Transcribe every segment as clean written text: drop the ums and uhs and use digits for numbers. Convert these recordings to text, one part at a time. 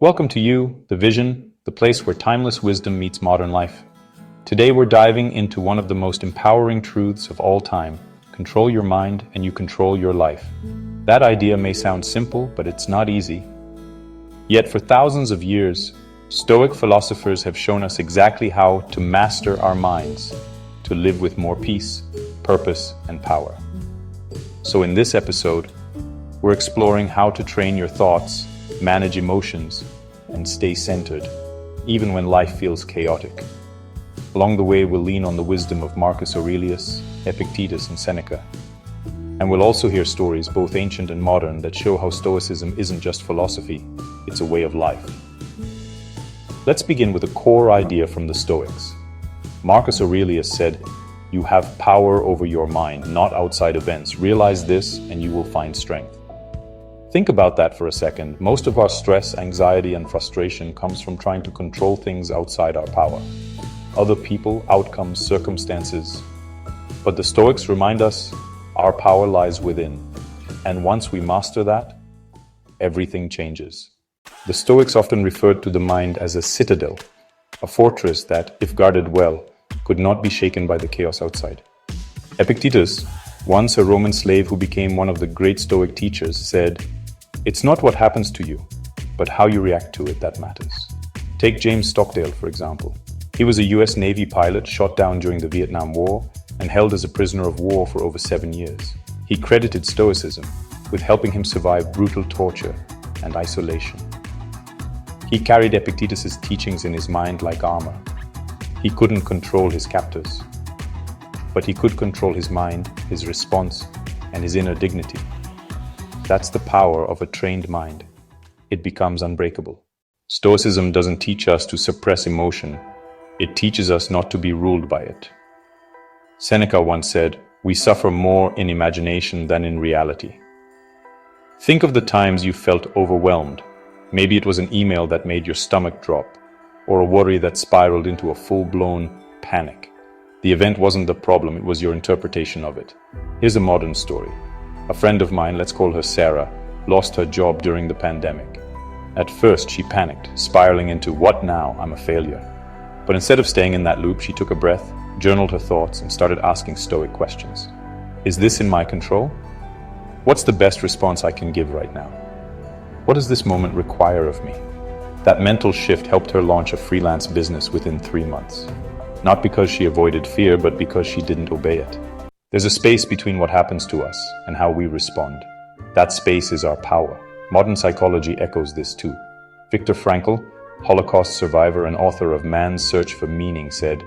Welcome to You, the Vision, the place where timeless wisdom meets modern life. Today we're diving into one of the most empowering truths of all time. Control your mind and you control your life. That idea may sound simple, but it's not easy. Yet for thousands of years, Stoic philosophers have shown us exactly how to master our minds, to live with more peace, purpose, and power. So in this episode, we're exploring how to train your thoughts, manage emotions, and stay centered, even when life feels chaotic. Along the way, we'll lean on the wisdom of Marcus Aurelius, Epictetus, and Seneca. And we'll also hear stories, both ancient and modern, that show how Stoicism isn't just philosophy, it's a way of life. Let's begin with a core idea from the Stoics. Marcus Aurelius said, "You have power over your mind, not outside events. Realize this, and you will find strength." Think about that for a second. Most of our stress, anxiety, and frustration comes from trying to control things outside our power. Other people, outcomes, circumstances. But the Stoics remind us our power lies within. And once we master that, everything changes. The Stoics often referred to the mind as a citadel, a fortress that, if guarded well, could not be shaken by the chaos outside. Epictetus, once a Roman slave who became one of the great Stoic teachers, said, "It's not what happens to you, but how you react to it that matters." Take James Stockdale, for example. He was a US Navy pilot shot down during the Vietnam War and held as a prisoner of war for over 7 years. He credited Stoicism with helping him survive brutal torture and isolation. He carried Epictetus's teachings in his mind like armor. He couldn't control his captors, but he could control his mind, his response, and his inner dignity. That's the power of a trained mind. It becomes unbreakable. Stoicism doesn't teach us to suppress emotion. It teaches us not to be ruled by it. Seneca once said, "We suffer more in imagination than in reality." Think of the times you felt overwhelmed. Maybe it was an email that made your stomach drop, or a worry that spiraled into a full-blown panic. The event wasn't the problem, it was your interpretation of it. Here's a modern story. A friend of mine, let's call her Sarah, lost her job during the pandemic. At first, she panicked, spiraling into, "What now? I'm a failure." But instead of staying in that loop, she took a breath, journaled her thoughts, and started asking Stoic questions. Is this in my control? What's the best response I can give right now? What does this moment require of me? That mental shift helped her launch a freelance business within 3 months. Not because she avoided fear, but because she didn't obey it. There's a space between what happens to us and how we respond. That space is our power. Modern psychology echoes this too. Viktor Frankl, Holocaust survivor and author of Man's Search for Meaning, said,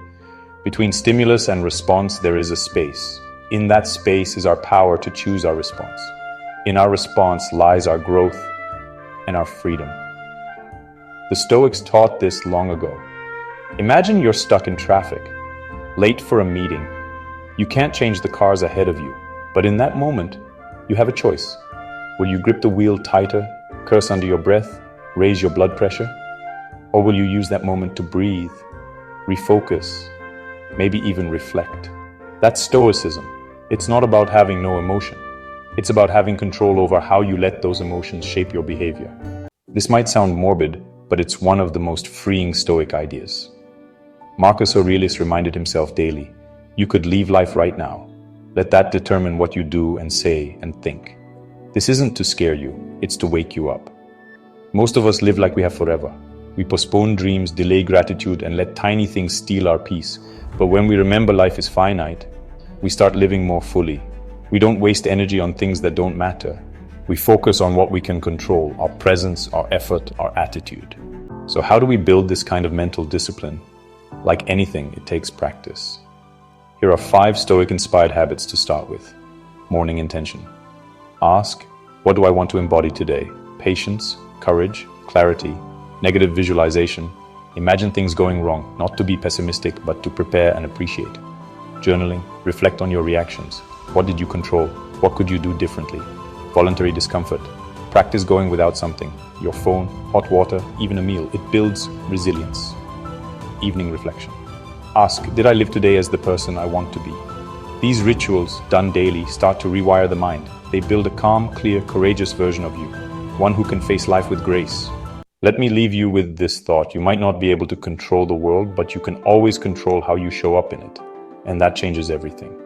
"Between stimulus and response there is a space. In that space is our power to choose our response. In our response lies our growth and our freedom." The Stoics taught this long ago. Imagine you're stuck in traffic, late for a meeting. You can't change the cars ahead of you, but in that moment, you have a choice. Will you grip the wheel tighter, curse under your breath, raise your blood pressure? Or will you use that moment to breathe, refocus, maybe even reflect? That's Stoicism. It's not about having no emotion. It's about having control over how you let those emotions shape your behavior. This might sound morbid, but it's one of the most freeing Stoic ideas. Marcus Aurelius reminded himself daily, "You could leave life right now. Let that determine what you do and say and think." This isn't to scare you, it's to wake you up. Most of us live like we have forever. We postpone dreams, delay gratitude, and let tiny things steal our peace. But when we remember life is finite, we start living more fully. We don't waste energy on things that don't matter. We focus on what we can control, our presence, our effort, our attitude. So how do we build this kind of mental discipline? Like anything, it takes practice. Here are 5 Stoic-inspired habits to start with. Morning intention. Ask, what do I want to embody today? Patience, courage, clarity, negative visualization. Imagine things going wrong, not to be pessimistic, but to prepare and appreciate. Journaling, reflect on your reactions. What did you control? What could you do differently? Voluntary discomfort. Practice going without something. Your phone, hot water, even a meal. It builds resilience. Evening reflection. Ask, did I live today as the person I want to be? These rituals, done daily, start to rewire the mind. They build a calm, clear, courageous version of you, one who can face life with grace. Let me leave you with this thought. You might not be able to control the world, but you can always control how you show up in it. And that changes everything.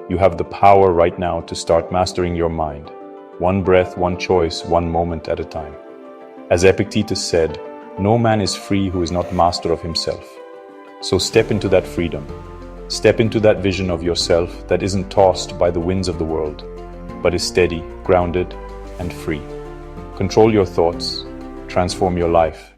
You have the power right now to start mastering your mind. One breath, one choice, one moment at a time. As Epictetus said, no man is free who is not master of himself. So step into that freedom. Step into that vision of yourself that isn't tossed by the winds of the world, but is steady, grounded, and free. Control your thoughts. Transform your life.